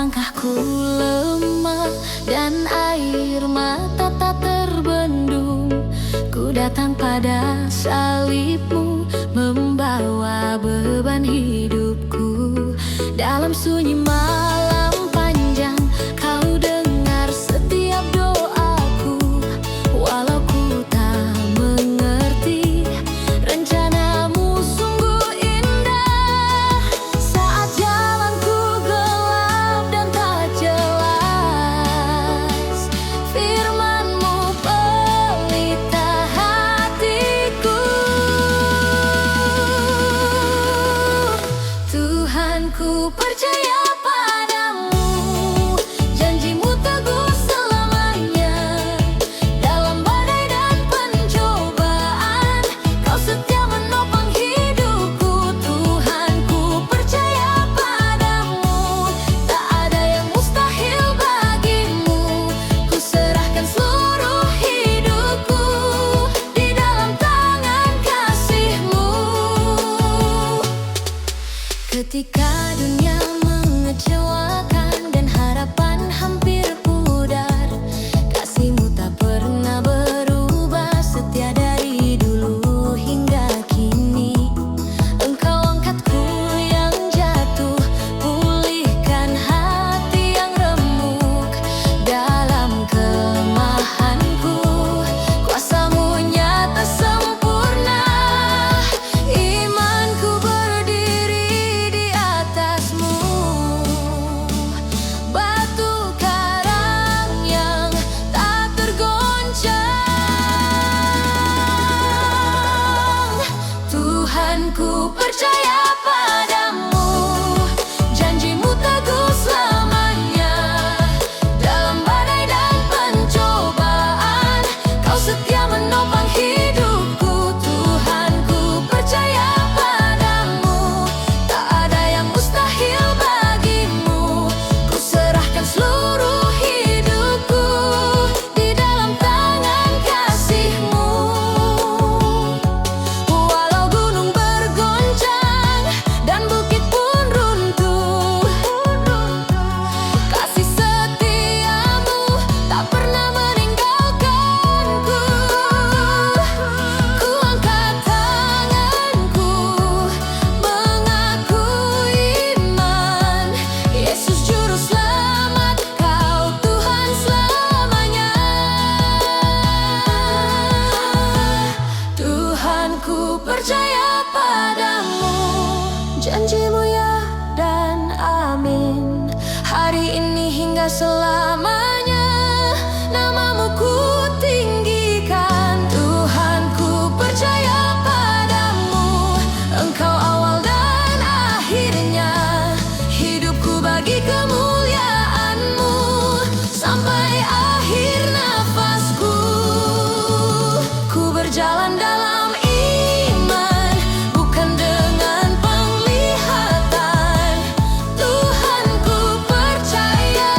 langkahku lemah dan air mata tak terbendung, ku datang pada salib-Mu, membawa beban hidupku. Dalam sunyi malam panjang, Kau dengar setiap doaku. Walau ku tak mengerti, rencana-Mu sungguh indah. Saat jalanku gelap dan tak jelas, firman-Mu pelita hatiku. Tuhan, ku percaya padamu, janji-Mu teguh selamanya. Dalam badai dan pencobaan, Kau setia menopang hidupku. Tuhan, ku percaya padamu, tak ada yang mustahil bagimu. Ku serahkan seluruh hidupku di dalam tangan kasih-Mu. Ketika dunia mengecewakan dan harapan hampir pudar, kasih-Mu tak pernah berubah, setia dari dulu hingga kini. Engkau angkatku yang jatuh, pulihkan hati yang remuk. Dalam kelemahanku, kuasa-Mu nyata sempurna. Imanku berdiri di atas-Mu, batu karang yang tak tergoncang. Tuhan, ku percaya padamu, janji-Mu teguh selamanya. Dalam badai dan pencobaan, Kau setia menopang hidupku. Tuhan, ku percaya padamu, tak ada yang mustahil bagimu. Ku serahkan seluruh hidupku di dalam tangan kasih-Mu. Walau gunung bergoncang dan bukit pun runtuh, kasih setia-Mu tak pernah meninggalkanku. Ku angkat tanganku, mengaku iman. Yesus Juru Selamat, Kau Tuhan selamanya. Tuhan, ku percaya padamu, janji-Mu ya dan amin. Hari ini hingga selamanya, nama-Mu ku tinggikan. Tuhan, ku percaya padamu, Engkau awal dan akhirnya. Hidupku bagi kemuliaan-Mu sampai akhir nafasku. Ku berjalan dalam iman, bukan dengan penglihatan. Tuhan, ku percaya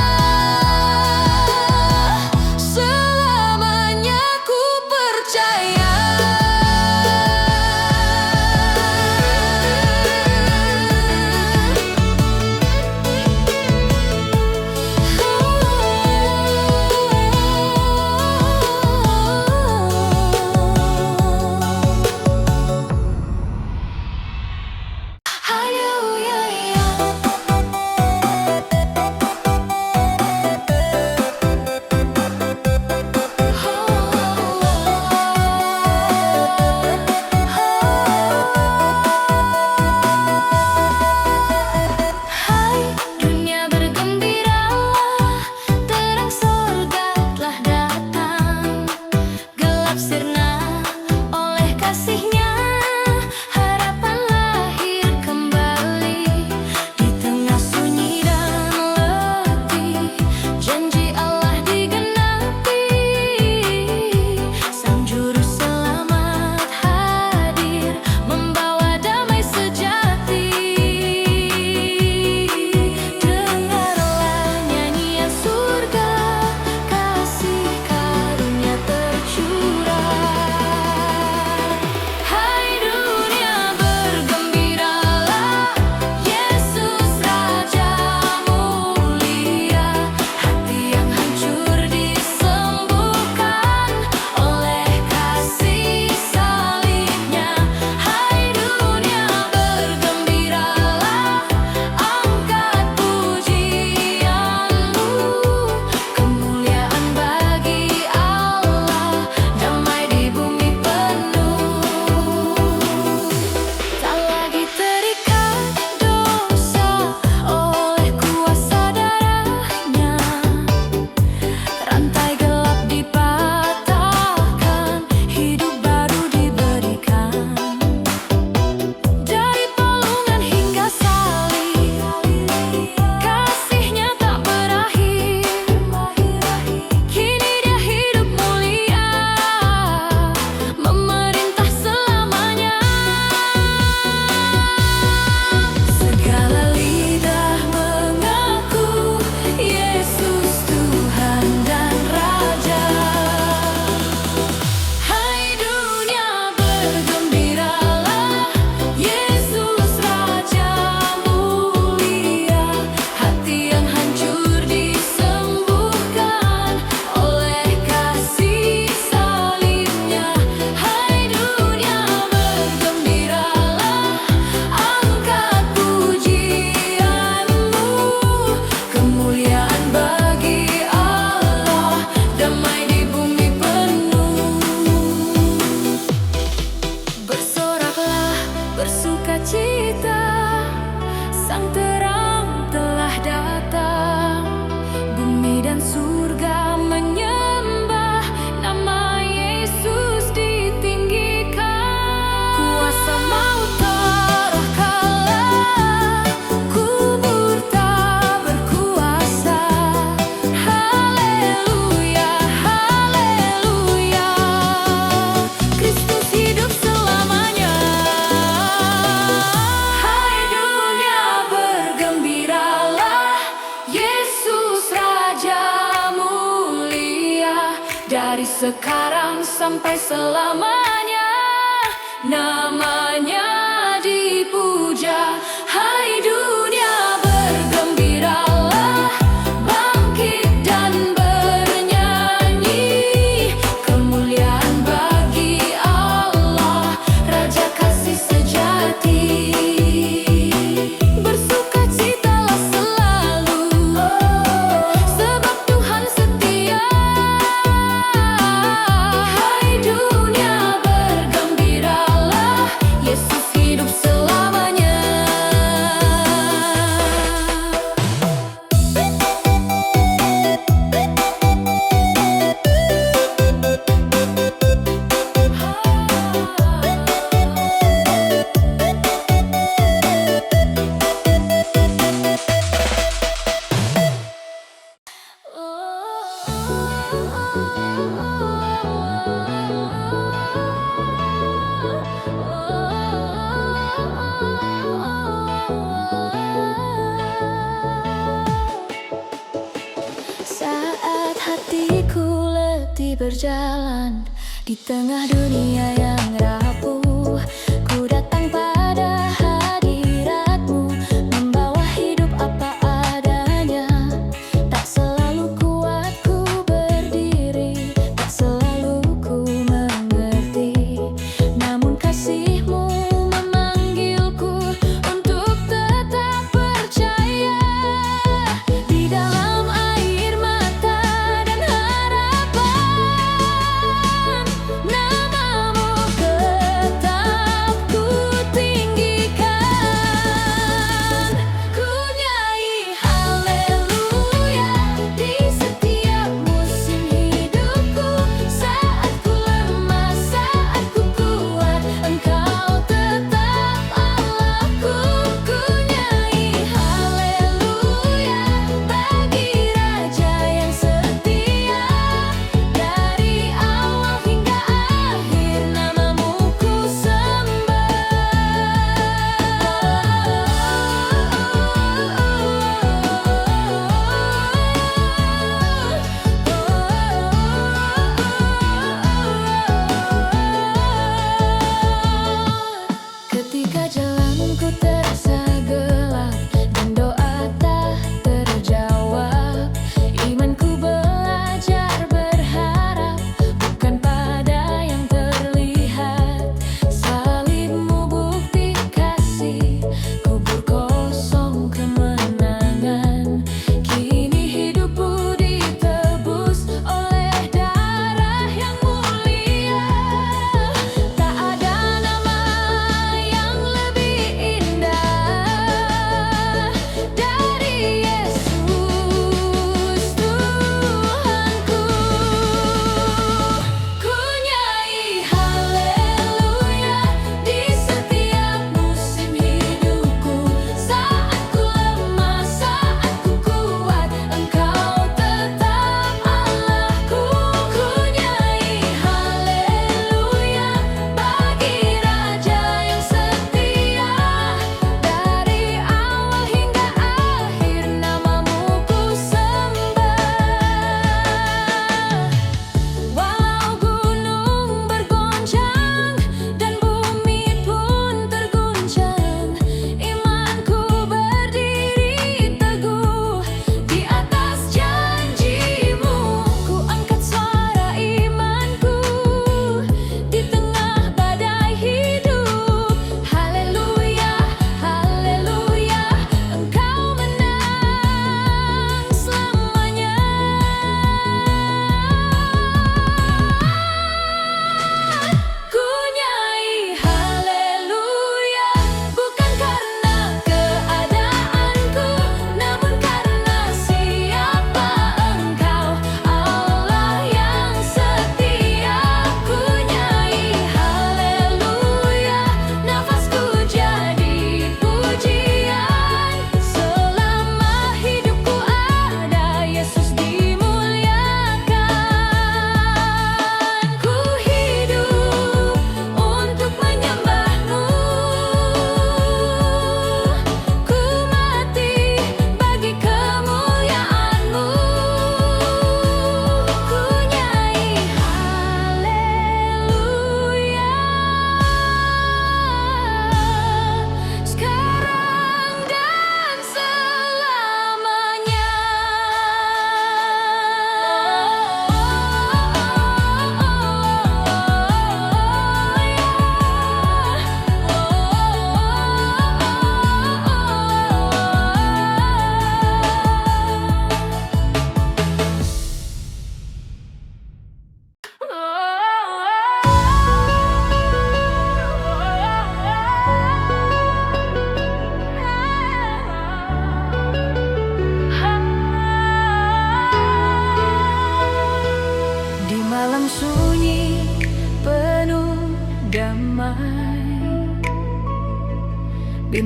sekarang sampai selamanya. Namanya dipuja. Hai dunia, bergembiralah, bangkit dan bernyanyi. Kemuliaan bagi Allah, Raja kasih sejati. Bersukacitalah selalu, sebab Tuhan setia. Hai dunia, bergembiralah, Yesus hidup selamanya. Saat hatiku letih berjalan di tengah dunia yang rapuh, ku datang pada hadirat-Mu, membawa hidup apa adanya. Tak selalu kuat ku berdiri, tak selalu ku mengerti, namun kasih-Mu memanggilku untuk tetap percaya. Di dalam air mata dan harapan, nama-Mu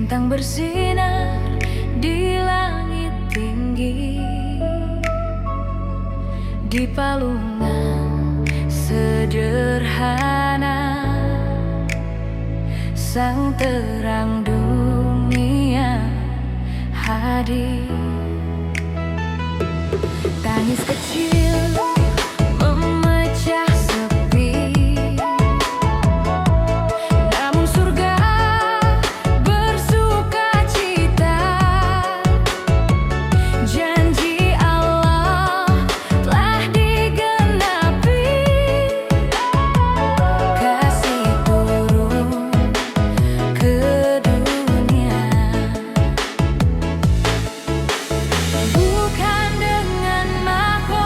Bintang bersinar di langit tinggi, di palungan sederhana sang terang dunia hadir. Tangis kecil memecah sepi, namun surga bersuka cita. Janji Allah telah digenapi, kasih turun ke dunia. Bukan dengan mahkota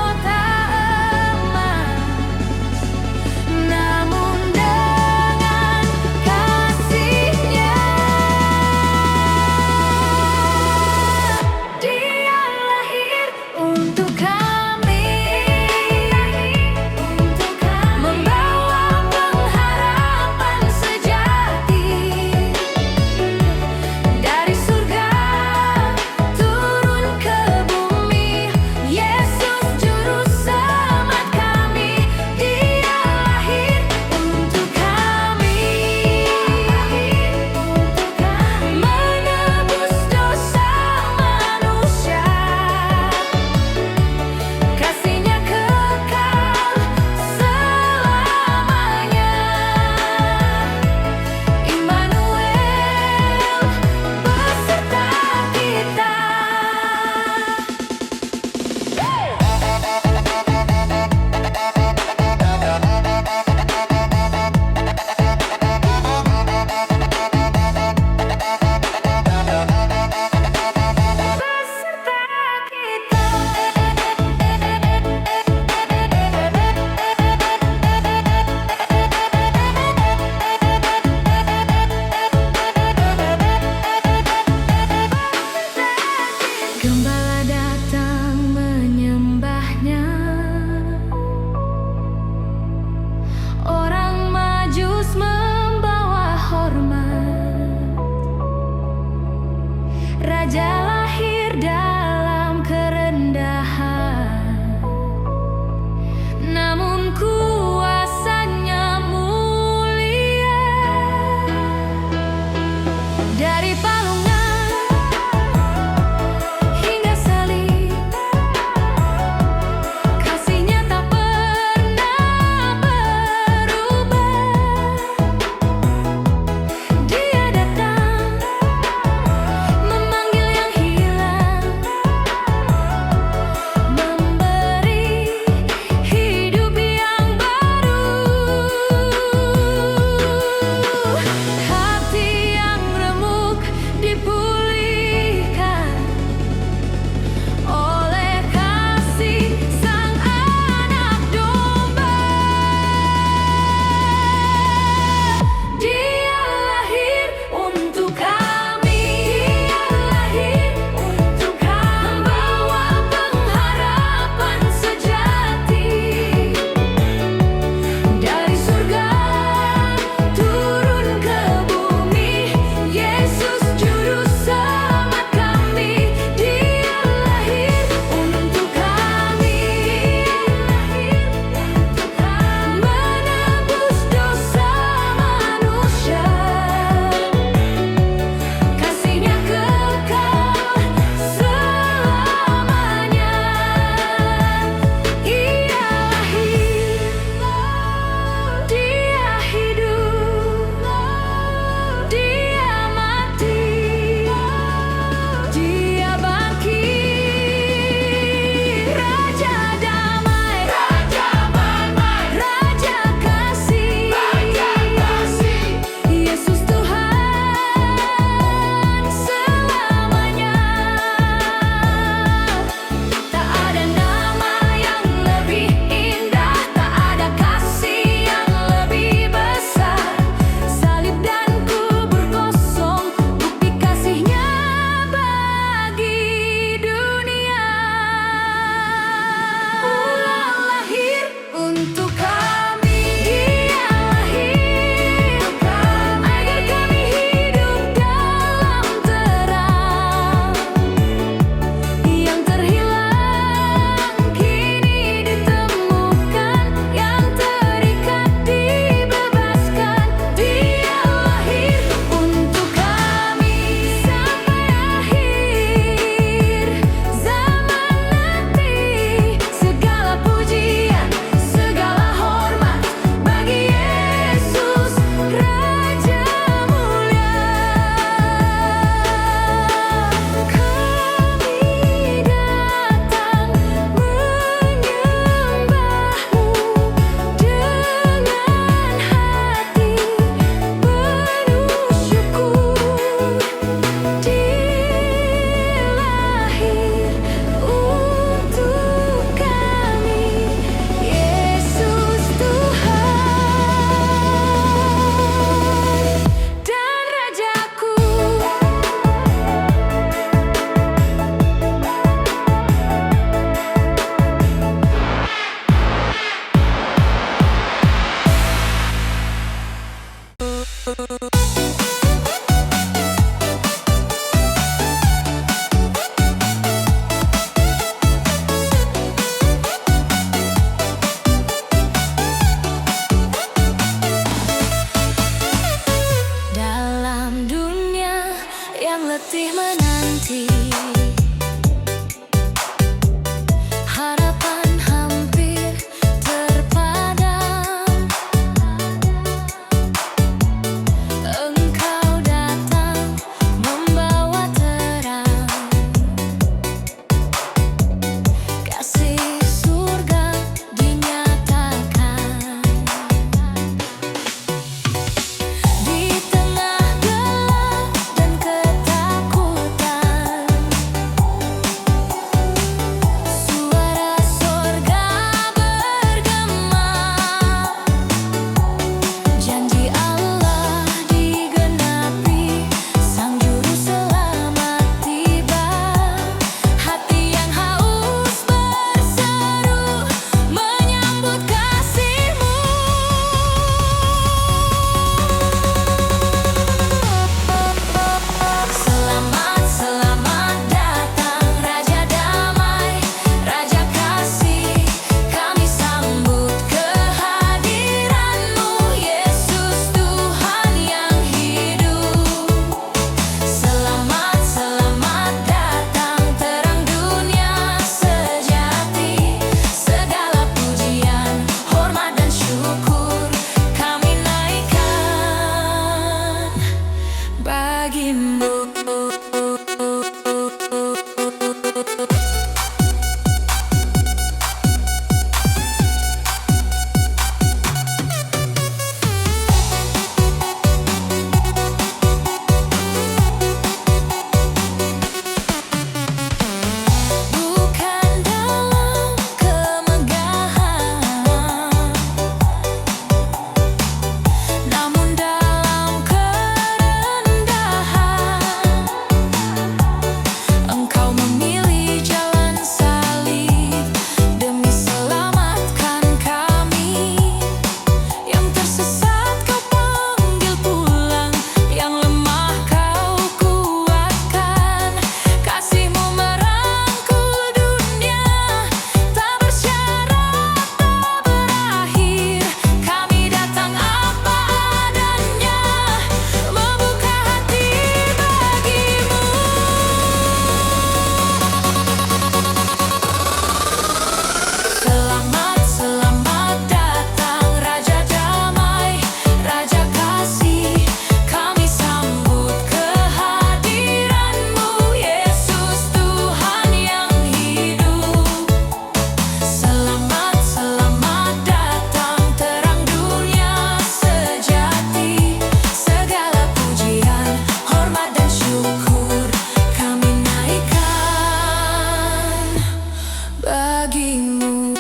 bagimu.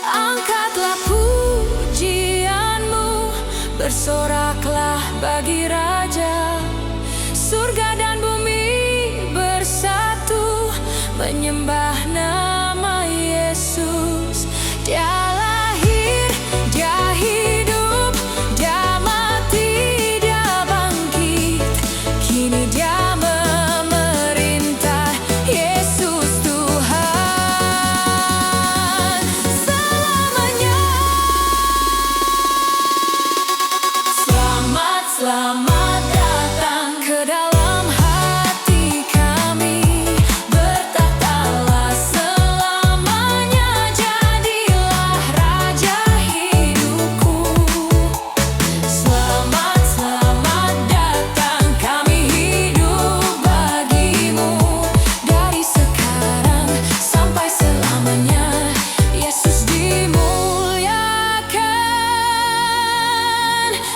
Angkatlah pujianmu, bersoraklah bagi Raja. Surga dan bumi bersatu menyembah nama Yesus. Dia lahir, Dia hidup, Dia mati, Dia bangkit. Kini Dia memerintah, Yesus Tuhan selamanya. Selamat, selamat datang ke dalam hati kami. Bertahtalah selamanya, jadilah Raja hidupku. Selamat, selamat datang, kami hidup bagimu. Dari sekarang sampai selamanya, Yesus dimuliakan.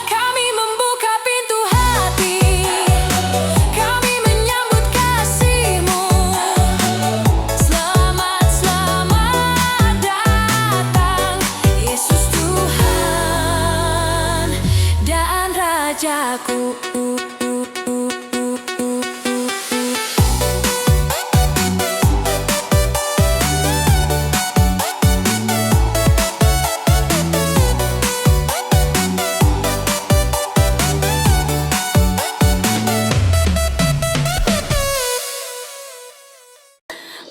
Kami membuka pintu hati, kami menyambut kasih-Mu. Selamat, selamat datang, Yesus Tuhan dan Rajaku.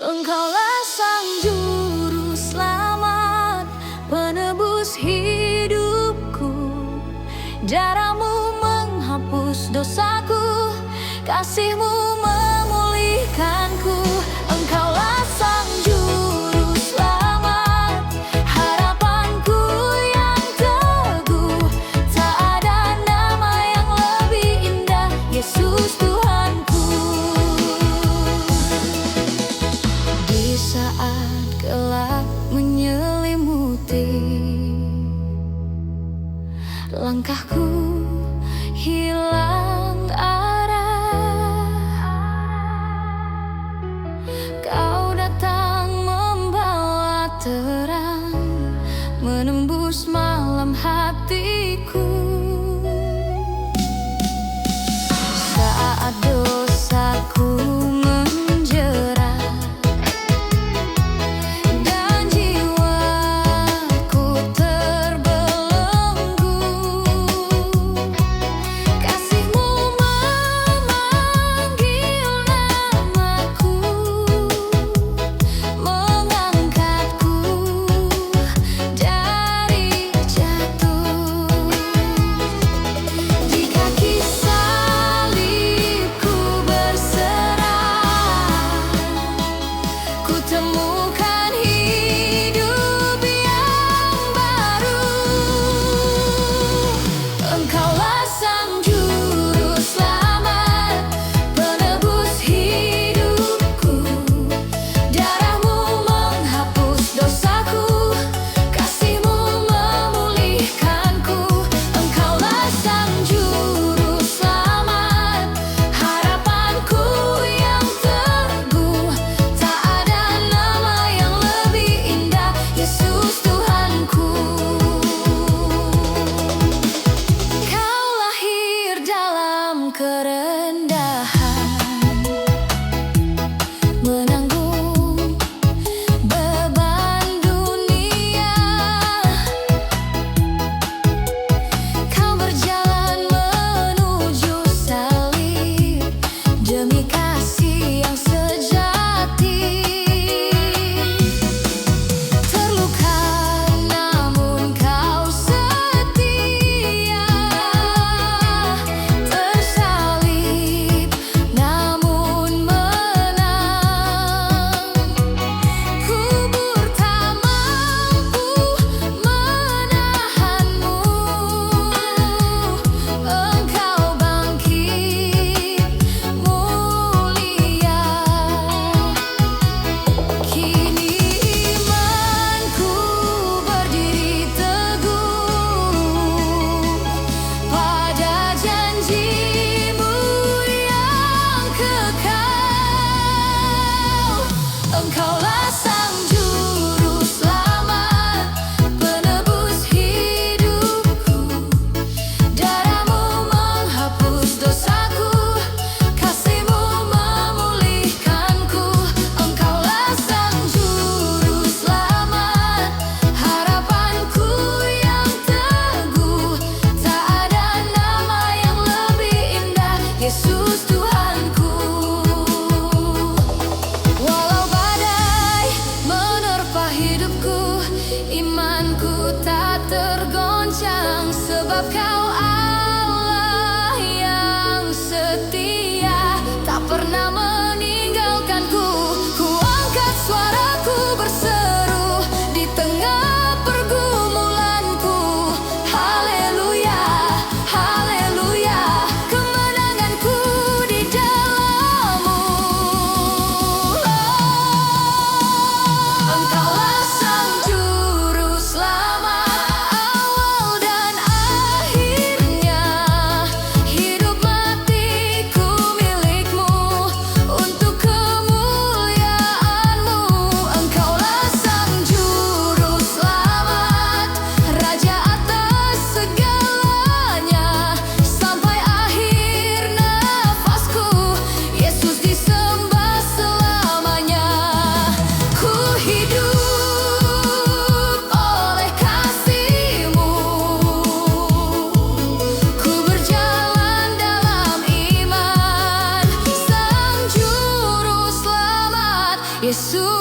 Engkaulah Sang Juru Selamat, penebus hidupku. Darah-Mu menghapus dosaku, kasih-Mu memulihkanku. Engkaulah Sang Juru Selamat, harapanku yang teguh. Tak ada nama yang lebih indah, Yesus Tuhanku. Di saat gelap menyelimuti, langkahku hilang arah. Kau datang membawa terang, menembus malam hatiku. Saat dosaku menjerat dan jiwaku terbelenggu, kasih-Mu memanggil namaku, mengangkatku dari jatuh. Di kaki salibku berserah.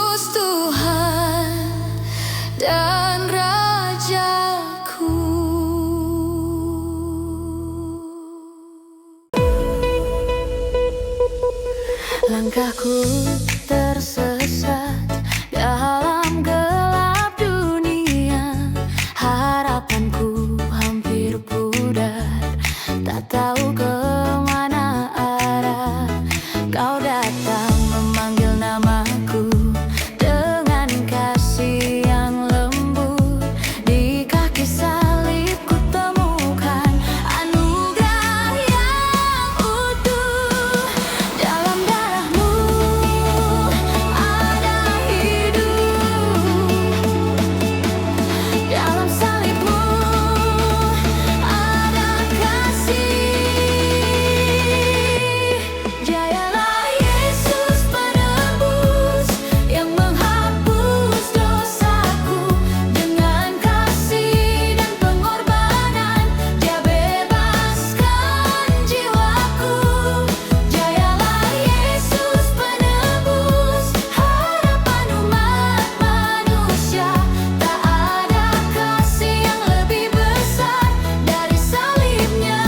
Yesus Tuhan dan Rajaku. Langkahku tersesat dalam gelap dunia, harapanku hampir pudar, tak tahu kemana arah. Kau datang memanggil namaku dengan kasih yang lembut. Di kaki salib ku temukan anugerah yang utuh. Dalam darahmu ada hidup, dalam salibmu ada kasih. Jayalah Yesus penebus yang menghapus dosaku. Dengan kasih dan pengorbanan Dia bebaskan jiwaku. Jayalah Yesus penebus harapan umat manusia. Tak ada kasih yang lebih besar dari salibnya.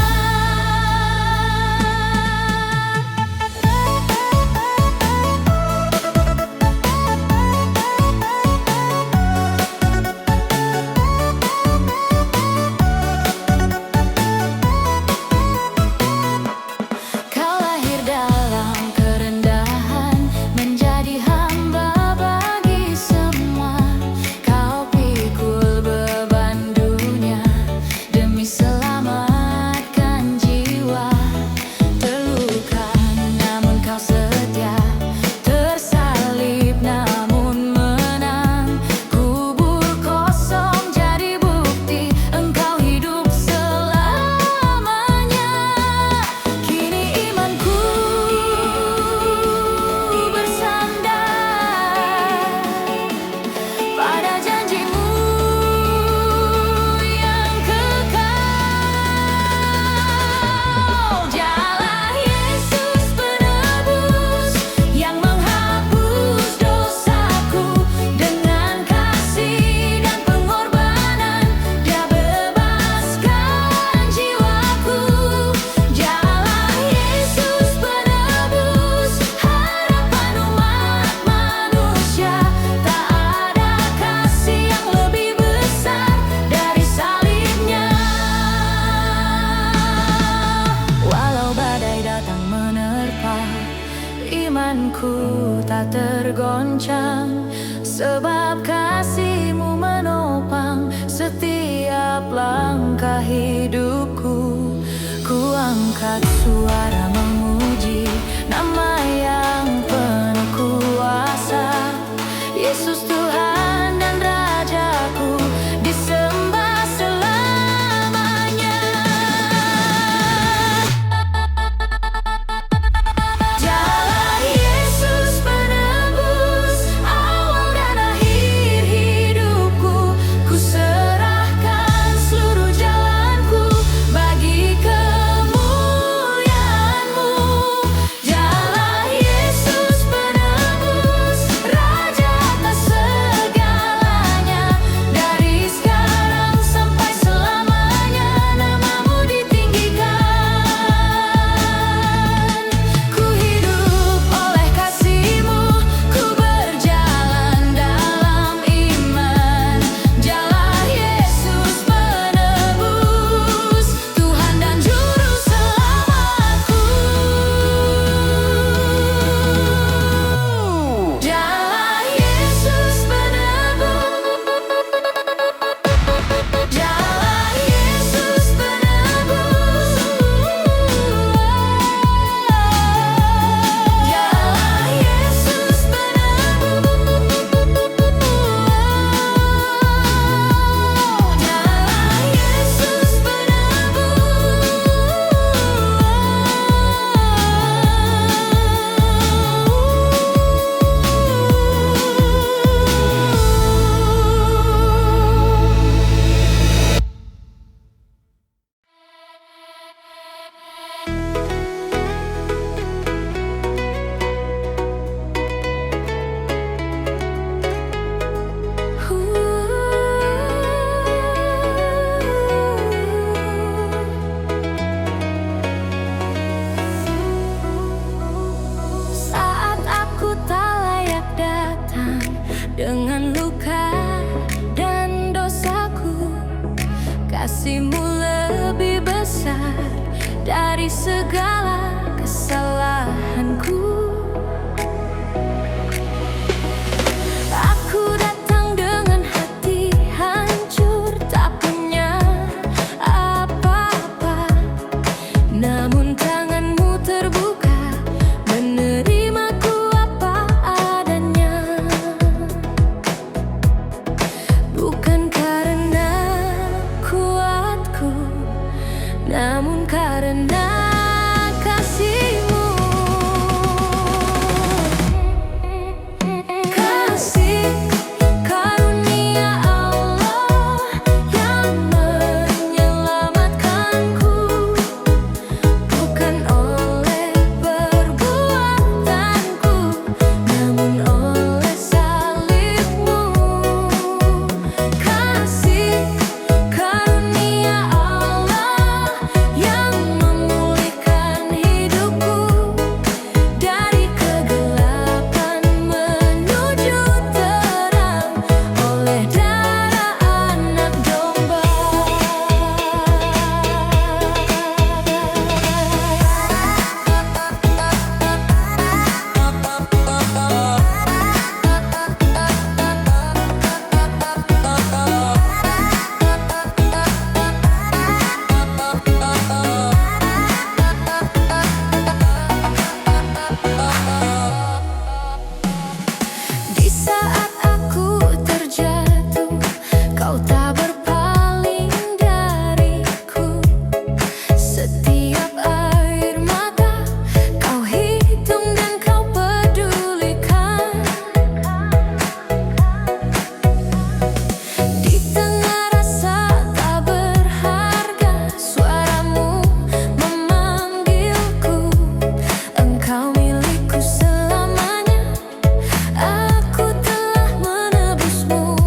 Kau lahir dalam kerendahan, menjadi hamba bagi semua. Kau pikul beban dunia demi selamatkan jiwa. Terluka namun kau setia, tersalib namun menang. Kubur kosong jadi bukti engkau hidup selamanya. Kini imanku bersandar pada janjimu yang kekal. Jalan Yesus penebus yang menghapus dosaku. Dengan kasih dan pengorbanan Dia bebaskan jiwaku. Jalan Yesus penebus harapan umat manusia. Tak ada kasih yang lebih besar dari salibnya. Walau badai datang menerpa, imanku tak tergoncang. Sebab kasih-Mu menopang setiap langkah hidupku. Ku angkat suara memuji nama yang penuh kuasa. Yesus Tuhan dan Rajaku, disembah selamanya. Jalan Yesus penebus awal dan akhir hidupku. Ku serahkan seluruh jalanku bagi kemuliaan-Mu. Jalan Yesus penebus Raja atas dengan luka dan dosaku. Kasih-Mu lebih besar dari segala kesalahanku. Aku datang dengan hati hancur, tak punya apa-apa, namun tangan-Mu terbuka menerimaku apa adanya. Bukan karena kuatku, namun karena kasih-Mu. Kasih karunia Allah yang menyelamatkanku, bukan oleh perbuatanku, namun oleh salib-Mu. Kasih karunia Allah yang memulihkan hidupku dari kegelapan menuju terang oleh darah Anak Domba. Di saat aku terjatuh, Kau tak berpaling dariku. Setiap air mata Kau hitung dan Kau pedulikan. Di tengah rasa tak berharga, suara-Mu memanggilku. Engkau milikku selamanya, aku telah menebus-Mu.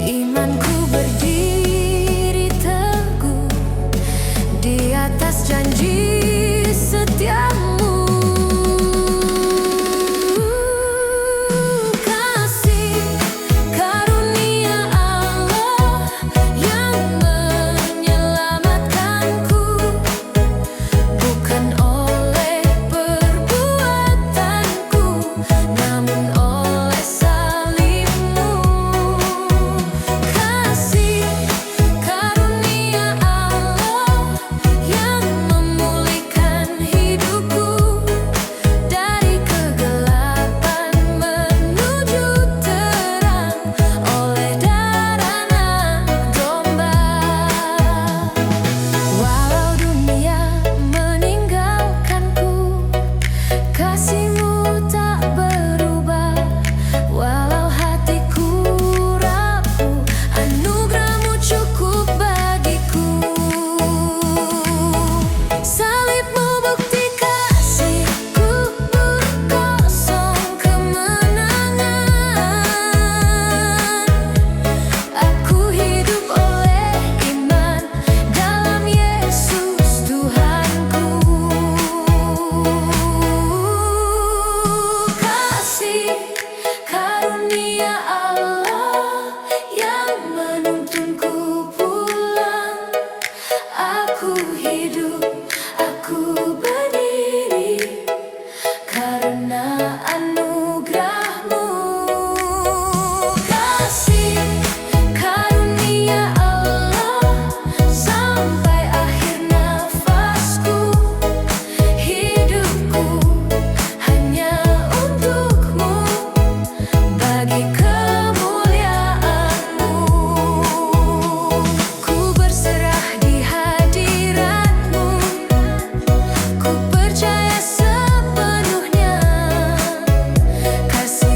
Imanku berdiri teguh di atas janji setia-Mu. Kasih karunia Allah yang menyelamatkanku, bukan oleh perbuatanku, namun oleh salib-Mu. Kasih karunia Allah yang memulihkan hidupku dari kegelapan menuju terang oleh darah Anak Domba. Walau dunia meninggalkanku, kasih-Mu tak berubah. Walau hatiku rapuh, anugerah-Mu cukup bagiku. Salib-Mu bukti kasih-Ku, kosong kemenangan. Aku hidup oleh iman dalam Yesus Tuhanku. Kasih karunia Allah yang menuntunku pulang. Aku hidup, aku berdiri karena anugerah-Mu. Kasih karunia Allah sampai akhir nafasku. Hidupku hanya untuk-Mu, bagi kemuliaan-Mu. Ku berserah di hadirat-Mu, ku percaya sepenuhnya. Kasih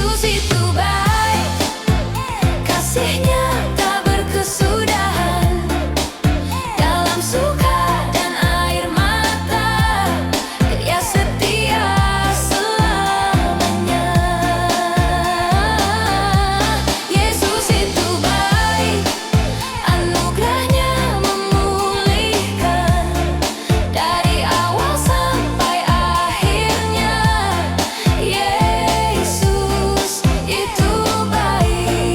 Yesus itu baik, kasih-Nya tak berkesudahan. Dalam suka dan air mata, Dia setia selamanya. Yesus itu baik, anugerah-Nya memulihkan. Dari awal sampai akhirnya, Yesus itu baik.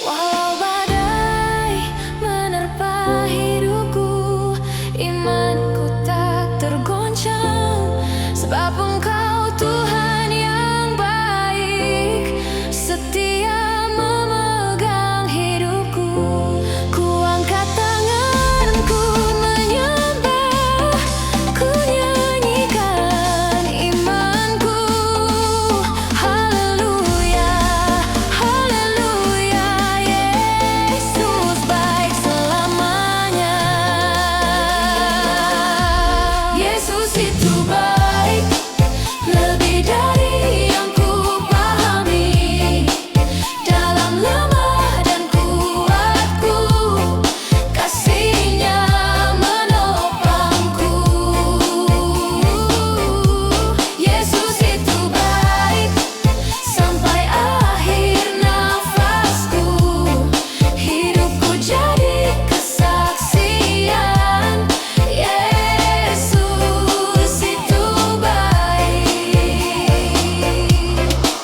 Walau badai menerpa hidupku, imanku tak tergoncang. Sebab Engkau Tuhan yang baik, setia memegang hidupku. Ku angkat tanganku menyembah, ku nyanyikan imanku. Haleluya, haleluya, Yesus baik selamanya. Yesus itu baik, lebih dari yang ku pahami. Dalam lemah dan kuatku, kasih-Nya menopangku. Yesus itu baik, sampai akhir nafasku. Hidupku jadi kesaksian, Yesus itu baik.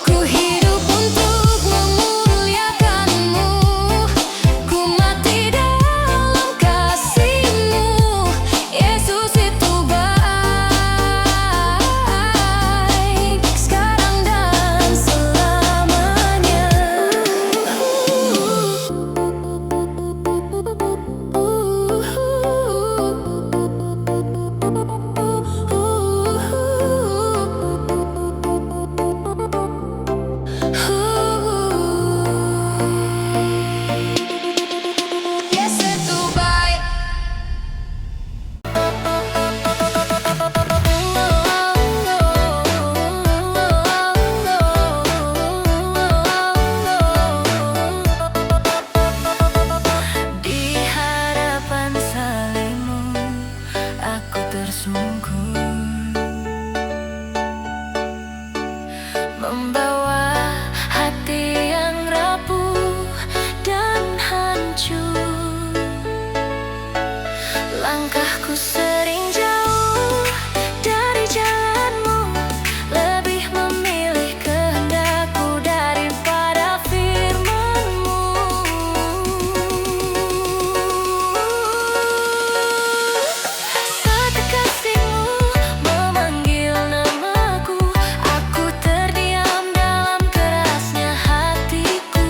Ku hidup untuk memuliakan-Mu, ku mati dalam kasih-Mu. Yesus itu baik, sekarang dan selamanya. Yesus itu baik. Di hadapan salib-Mu, aku tersungkur, membawa hati yang rapuh dan hancur. Langkahku sering jauh dari jalan-Mu, lebih memilih kehendak-Ku daripada firman-Mu. Saat kasih-Mu memanggil namaku, aku terdiam dalam kerasnya hatiku.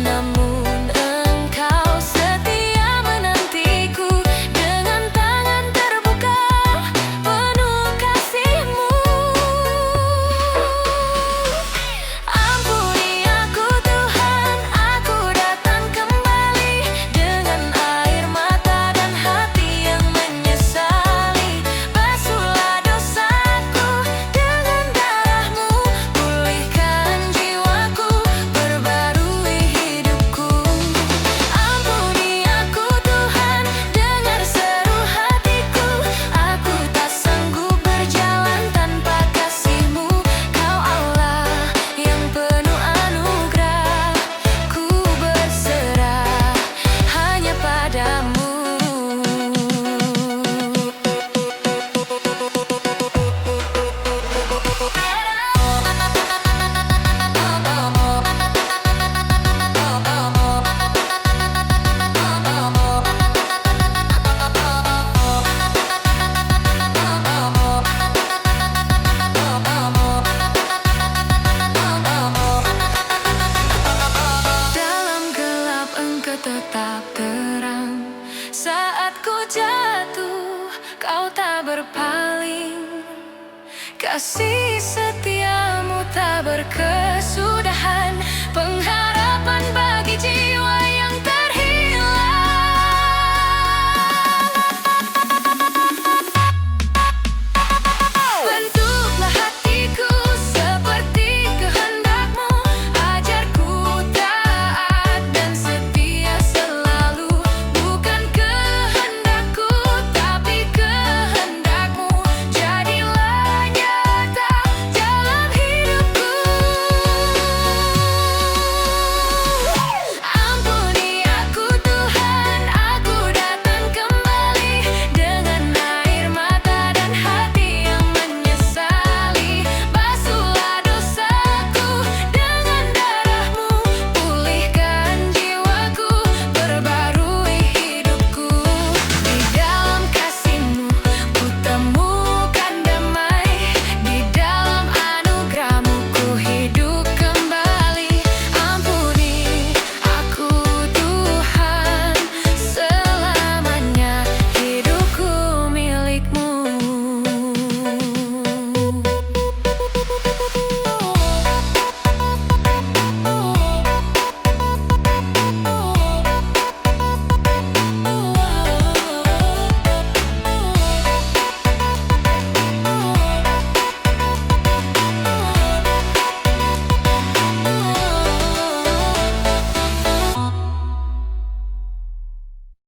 Namun Engkau setia menantiku, dengan tangan terbuka penuh kasih-Mu. Ampuni aku Tuhan, aku datang kembali dengan air mata dan hati yang menyesali. Basuhlah dosaku dengan darah-Mu, pulihkan jiwaku, perbarui hidupku. Ampuni aku Tuhan, dengar seru hatiku. Aku tak sanggup berjalan tanpa kasih-Mu. Kau Allah yang penuh anugerah, ku berserah hanya padamu. Dalam gelap Engkau tetap terang. Saat ku jatuh, Kau tak berpaling. Kasih setiamu tak berkesudahan.